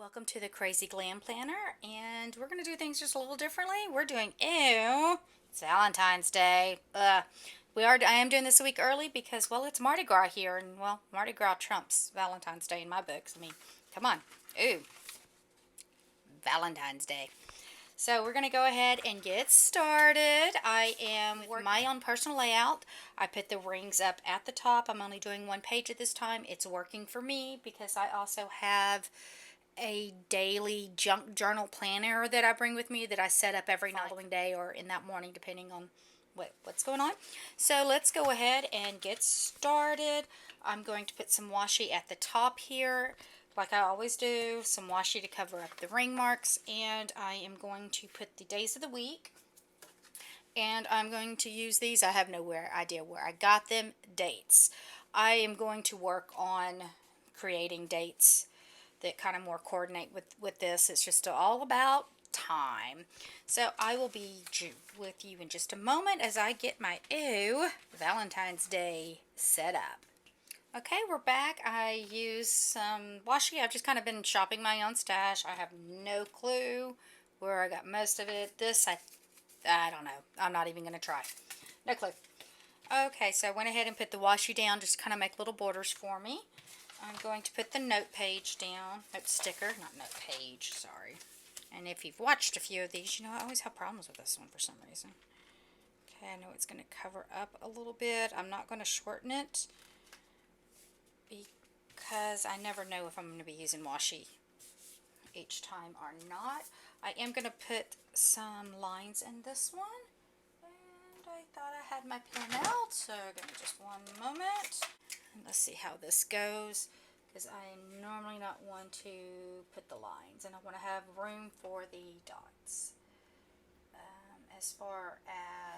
Welcome to the Crazy Glam Planner, and we're going to do things just a little differently. We're doing, ew, it's Valentine's Day. I am doing this a week early because, well, it's Mardi Gras here, and, well, Mardi Gras trumps Valentine's Day in my books. I mean, come on. Ooh, Valentine's Day. So we're going to go ahead and get started. I am with my own personal layout. I put the rings up at the top. I'm only doing one page at this time. It's working for me because I also have a daily junk journal planner that I bring with me that I set up every following day or in that morning depending on what's going on. So let's go ahead and get started. I'm going to put some washi at the top here like I always do, some washi to cover up the ring marks, and I am going to put the days of the week, and I'm going to use these. I have no idea where I got them. Dates. I am going to work on creating dates that kind of more coordinate with this. It's just all about time. So I will be with you in just a moment as I get my Valentine's Day set up. Okay, we're back. I use some washi. I've just kind of been shopping my own stash. I have no clue where I got most of it. I don't know. I'm not even going to try. No clue. Okay, so I went ahead and put the washi down just to kind of make little borders for me. I'm going to put the note page down. Note sticker, not note page, sorry. And if you've watched a few of these, you know I always have problems with this one for some reason. Okay, I know it's going to cover up a little bit. I'm not going to shorten it because I never know if I'm going to be using washi each time or not. I am going to put some lines in this one. And I thought I had my pen out, so give me just one moment. And let's see how this goes, because I am normally not one to put the lines, and I want to have room for the dots. As far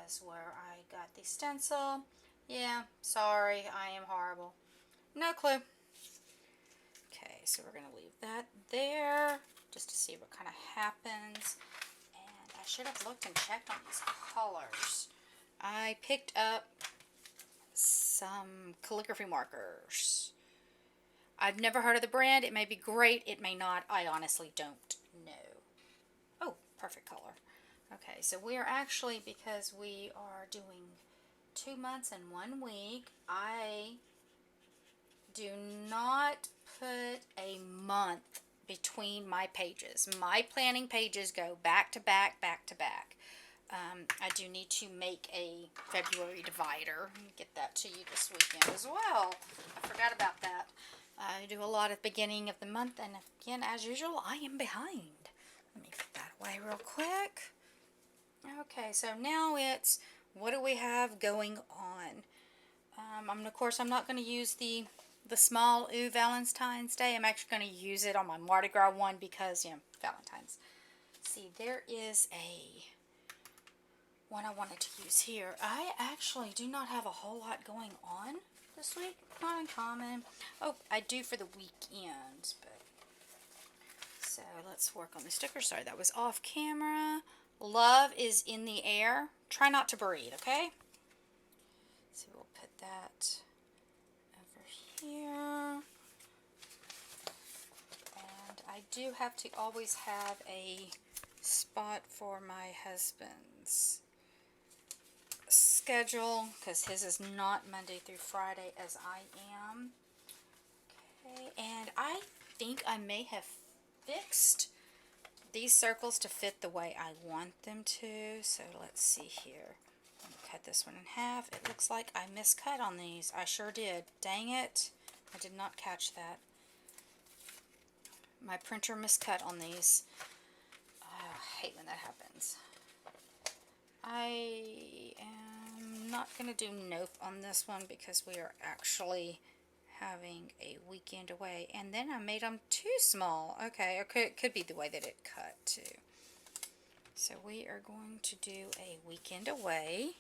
as where I got the stencil, yeah, sorry, I am horrible. No clue. Okay, so we're going to leave that there just to see what kind of happens. And I should have looked and checked on these colors. I picked up some calligraphy markers. I've never heard of the brand. It may be great. It may not. I honestly don't know. Oh, perfect color. Okay, so we are actually, because we are doing 2 months and 1 week, I do not put a month between my pages. My planning pages go back to back, back to back. I do need to make a February divider and get that to you this weekend as well. I forgot about that. I do a lot at the beginning of the month, and again, as usual, I am behind. Let me put that away real quick. Okay, so now it's, what do we have going on? Of course, I'm not going to use the small Ewww Valentine's Day. I'm actually going to use it on my Mardi Gras one because, you know, Valentine's. See, there is a one I wanted to use here. I actually do not have a whole lot going on this week. Not uncommon. Oh, I do for the weekend, but so let's work on the sticker. Sorry, that was off camera. Love is in the air. Try not to breathe, okay? So we'll put that over here. And I do have to always have a spot for my husband's schedule because his is not Monday through Friday as I am. Okay, and I think I may have fixed these circles to fit the way I want them to. So let's see here. I'm going to cut this one in half. It looks like I miscut on these. I sure did. Dang it. I did not catch that. My printer miscut on these. Oh, I hate when that happens. I am not going to do nope on this one because we are actually having a weekend away. And then I made them too small. Okay, it could be the way that it cut too. So we are going to do a weekend away.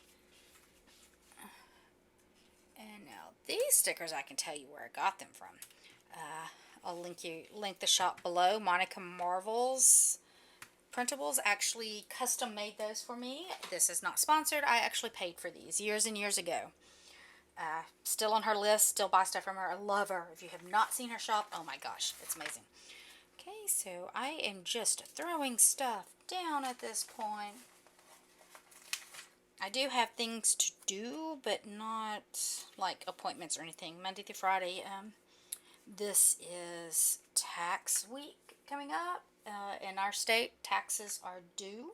And now these stickers, I can tell you where I got them from. I'll link the shop below. Monica Marvel's Printables actually custom made those for me. This is not sponsored. I actually paid for these years and years ago. Still on her list. Still buy stuff from her. I love her. If you have not seen her shop, oh my gosh, it's amazing. Okay, so I am just throwing stuff down at this point. I do have things to do, but not like appointments or anything. Monday through Friday. This is tax week coming up. In our state, taxes are due.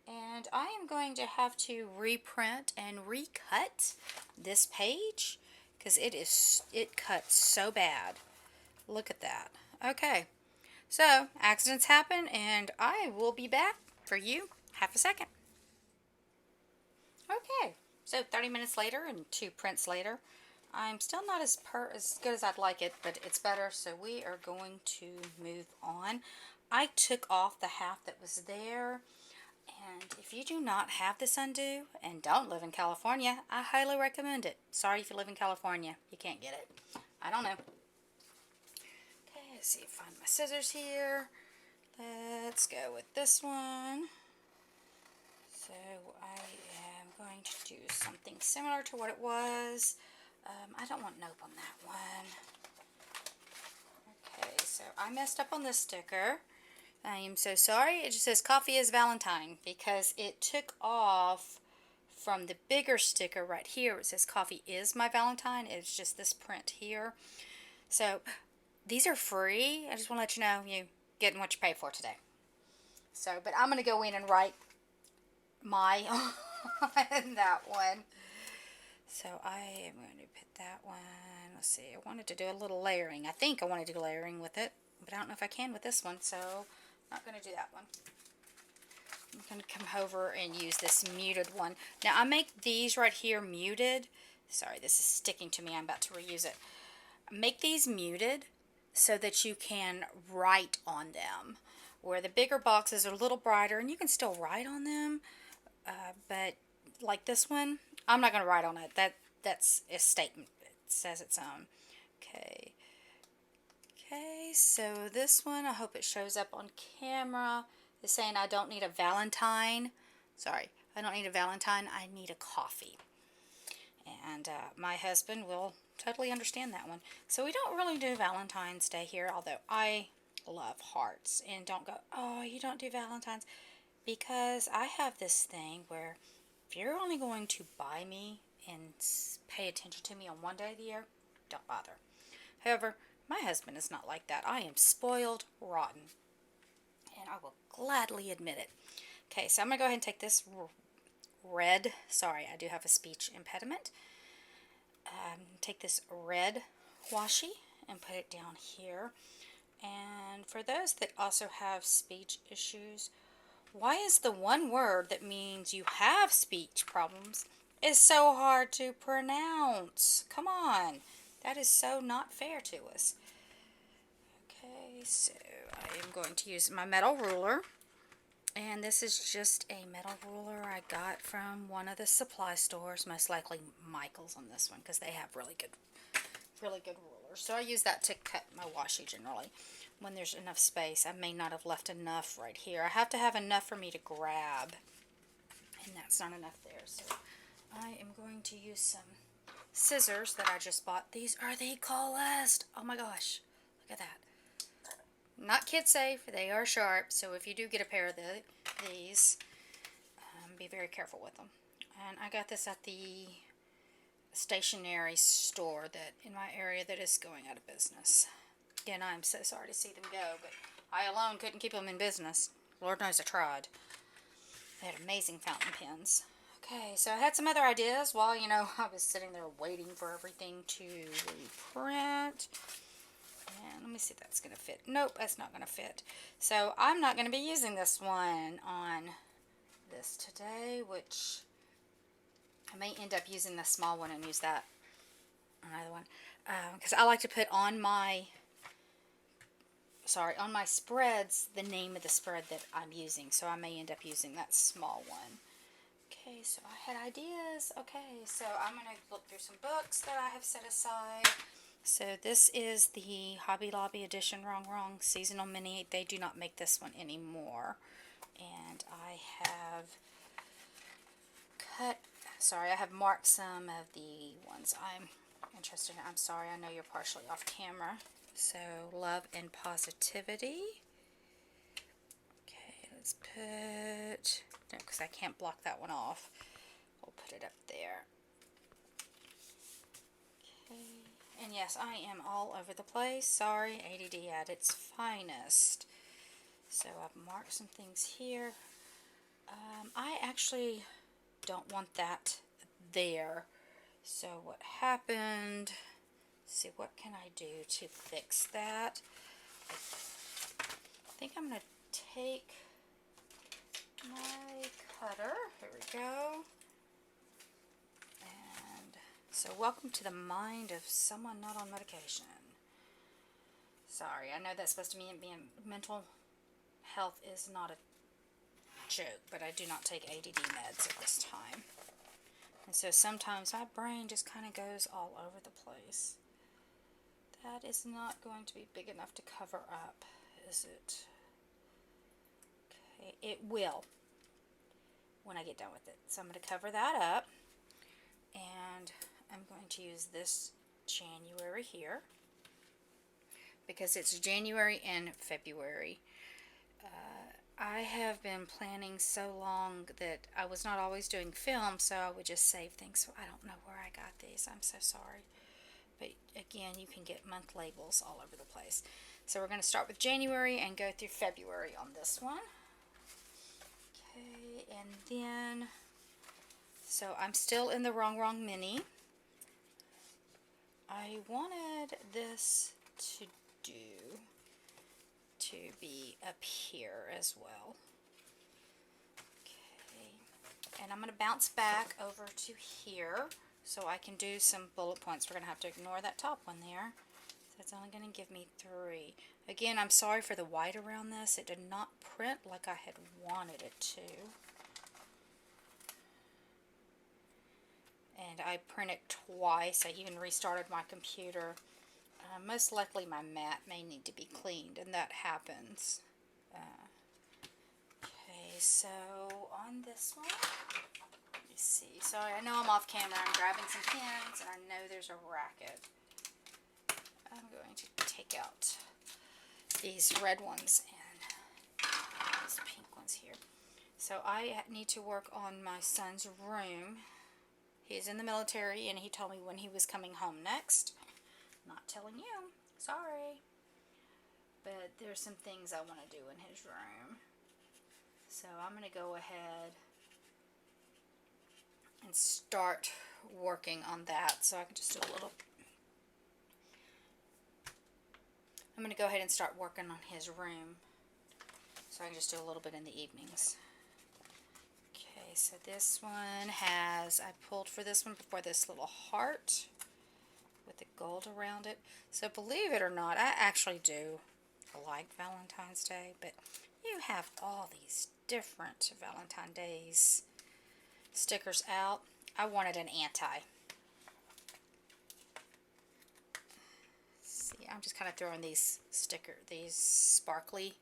And I am going to have to reprint and recut this page because it cuts so bad. Look at that. Okay, so accidents happen, and I will be back for you half a second. Okay, so 30 minutes later and 2 prints later, I'm still not as good as I'd like it, but it's better, so we are going to move on. I took off the half that was there, and if you do not have this undo and don't live in California, I highly recommend it. Sorry if you live in California, you can't get it. I don't know. Okay, let's see, find my scissors here. Let's go with this one. So I am going to do something similar to what it was. I don't want nope on that one. Okay, so I messed up on this sticker. I am so sorry. It just says Coffee is Valentine because it took off from the bigger sticker right here. It says Coffee is my Valentine. It's just this print here. So these are free. I just want to let you know you're getting what you pay for today. So, but I'm going to go in and write my on that one. So I am going to put that one. Let's see. I wanted to do a little layering. I think I wanted to do layering with it, but I don't know if I can with this one, so I'm not going to do that one. I'm going to come over and use this muted one. Now I make these right here muted. Sorry, this is sticking to me. I'm about to reuse it. Make these muted so that you can write on them. Where the bigger boxes are a little brighter, and you can still write on them, but like this one, I'm not going to write on it. That's a statement. It says its own. Okay. Okay, so this one, I hope it shows up on camera. It's saying I don't need a Valentine. Sorry, I don't need a Valentine. I need a coffee. And my husband will totally understand that one. So we don't really do Valentine's Day here, although I love hearts. And don't go, oh, you don't do Valentine's. Because I have this thing where if you're only going to buy me and pay attention to me on one day of the year, don't bother. However, my husband is not like that. I am spoiled rotten. And I will gladly admit it. Okay, so I'm going to go ahead and take this red, sorry, I do have a speech impediment. Take this red washi and put it down here. And for those that also have speech issues, why is the one word that means you have speech problems is so hard to pronounce? Come on. That is so not fair to us. Okay, so I am going to use my metal ruler. And this is just a metal ruler I got from one of the supply stores, most likely Michael's on this one, because they have really good rulers. So I use that to cut my washi generally. When there's enough space, I may not have left enough right here. I have to have enough for me to grab, and that's not enough there. So I am going to use some scissors that I just bought. These are the coolest. Oh my gosh, look at that. Not kid safe, they are sharp, so if you do get a pair of these, be very careful with them. And I got this at the stationery store that in my area that is going out of business. Again, I'm so sorry to see them go, but I alone couldn't keep them in business. Lord knows I tried. They had amazing fountain pens. Okay, so I had some other ideas while, I was sitting there waiting for everything to reprint. And let me see if that's going to fit. Nope, that's not going to fit. So I'm not going to be using this one on this today, which I may end up using the small one and use that another one. Because I like to put on my spreads the name of the spread that I'm using. So I may end up using that small one. Okay, so I had ideas. Okay, so I'm going to look through some books that I have set aside. So this is the Hobby Lobby edition, wrong, seasonal mini. They do not make this one anymore. And I have marked some of the ones I'm interested in. I'm sorry, I know you're partially off camera. So love and positivity. Okay, let's put, no, because I can't block that one off. We'll put it up there. Okay, and yes, I am all over the place. Sorry, ADD at its finest. So I've marked some things here. I actually don't want that there. So what happened, let's see, what can I do to fix that? I think I'm going to take my cutter, here we go, and so welcome to the mind of someone not on medication. Sorry, I know that's supposed to mean being mental health is not a joke, but I do not take ADD meds at this time. And so sometimes my brain just kind of goes all over the place. That is not going to be big enough to cover up, is it? Okay, it will when I get done with it. So I'm going to cover that up, and I'm going to use this January here because it's January and February. I have been planning so long that I was not always doing film, so I would just save things. So I don't know where I got these. I'm so sorry. But again, you can get month labels all over the place. So we're going to start with January and go through February on this one. Okay, and then, so I'm still in the Wrong Mini. I wanted this to be up here as well. Okay, and I'm going to bounce back over to here so I can do some bullet points. We're going to have to ignore that top one there. So it's only going to give me 3. Again, I'm sorry for the white around this. It did not print like I had wanted it to. And I printed twice. I even restarted my computer. Most likely my mat may need to be cleaned, and that happens. Okay, so on this one, let me see. Sorry, I know I'm off camera. I'm grabbing some pins, and I know there's a racket. I'm going to take out these red ones and these pink ones here. So I need to work on my son's room. He's in the military, and he told me when he was coming home next. Not telling you, sorry. But there's some things I want to do in his room. So I'm going to go ahead and start working on that. So I can just do a little. I'm going to go ahead and start working on his room. So I can just do a little bit in the evenings. Okay, so this one has, I pulled for this one before, this little heart with the gold around it. So believe it or not, I actually do like Valentine's Day, but you have all these different Valentine's Days stickers out. I wanted an anti. See, I'm just kind of throwing these sparkly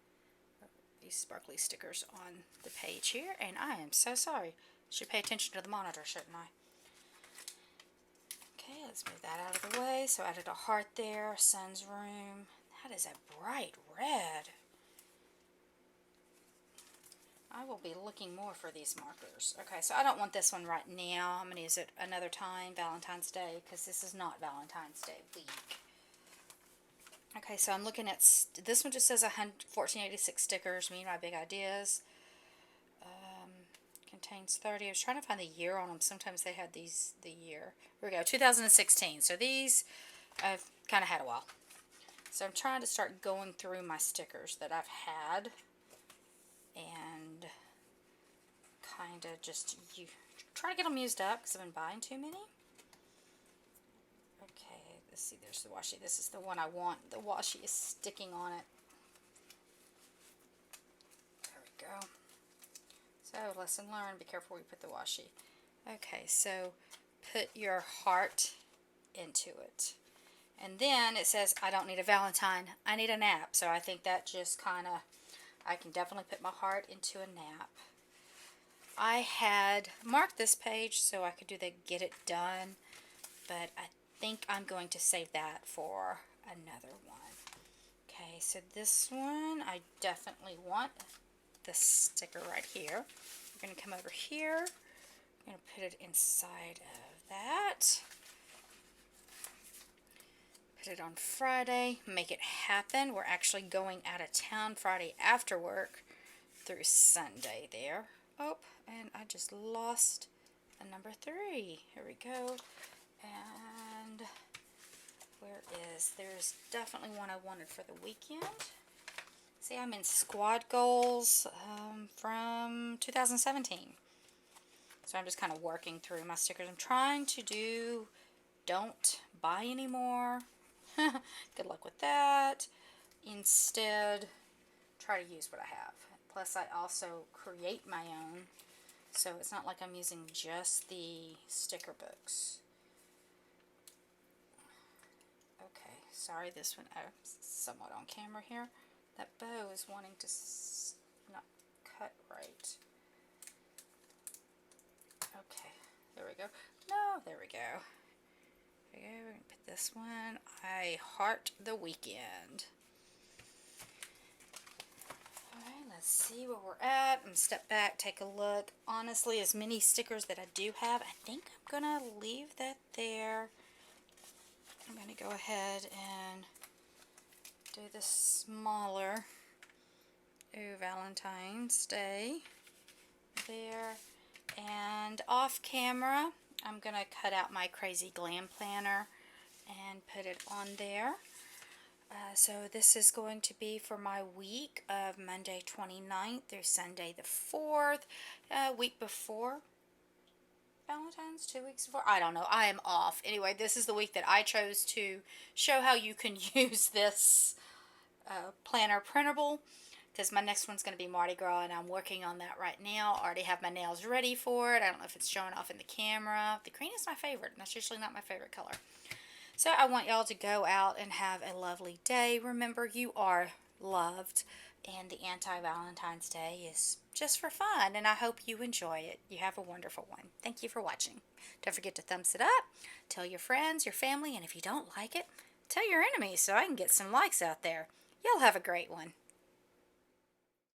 stickers on the page here, and I am so sorry. Should pay attention to the monitor, shouldn't I? Okay, let's move that out of the way. So I added a heart there, son's room. That is a bright red. I will be looking more for these markers. Okay, so I don't want this one right now. I'm going to use it another time, Valentine's Day, because this is not Valentine's Day week. Okay, so I'm looking at, this one just says 1486 stickers, me and my big ideas. Contains 30. I was trying to find the year on them. Sometimes they had the year. Here we go, 2016. So these I've kind of had a while. So I'm trying to start going through my stickers that I've had and kind of just try to get them used up because I've been buying too many. Okay, let's see, there's the washi. This is the one I want. The washi is sticking on it. There we go. So, lesson learned, be careful where you put the washi. Okay, so put your heart into it. And then it says, I don't need a Valentine, I need a nap. So I think that just kind of, I can definitely put my heart into a nap. I had marked this page so I could do the get it done, but I think I'm going to save that for another one. Okay, so this one, I definitely want this sticker right here. We're going to come over here. I'm going to put it inside of that. Put it on Friday. Make it happen. We're actually going out of town Friday after work through Sunday there. Oh, and I just lost a number 3. Here we go. And where is, there's definitely one I wanted for the weekend. See, I'm in squad goals from 2017. So I'm just kind of working through my stickers. I'm trying to do don't buy anymore. Good luck with that. Instead, try to use what I have. Plus, I also create my own. So it's not like I'm using just the sticker books. Okay, sorry, this one, somewhat on camera here. That bow is wanting to not cut right. Okay, there we go. No, there we go. There we go. We're going to put this one. I heart the weekend. Alright, let's see where we're at. I'm going to step back, take a look. Honestly, as many stickers that I do have, I think I'm going to leave that there. I'm going to go ahead and do the smaller Valentine's Day there. And off camera, I'm going to cut out my crazy glam planner and put it on there. So this is going to be for my week of Monday 29th through Sunday the 4th, week before Valentine's, 2 weeks before, I don't know, I am off. Anyway, this is the week that I chose to show how you can use this planner printable, because my next one's going to be Mardi Gras, and I'm working on that right now. I already have my nails ready for it. I don't know if it's showing off in the camera. The green is my favorite, and that's usually not my favorite color. So I want y'all to go out and have a lovely day. Remember, you are loved, and the anti-Valentine's Day is just for fun, and I hope you enjoy it. You have a wonderful one. Thank you for watching. Don't forget to thumbs it up, tell your friends, your family, and if you don't like it, tell your enemies so I can get some likes out there. Y'all have a great one.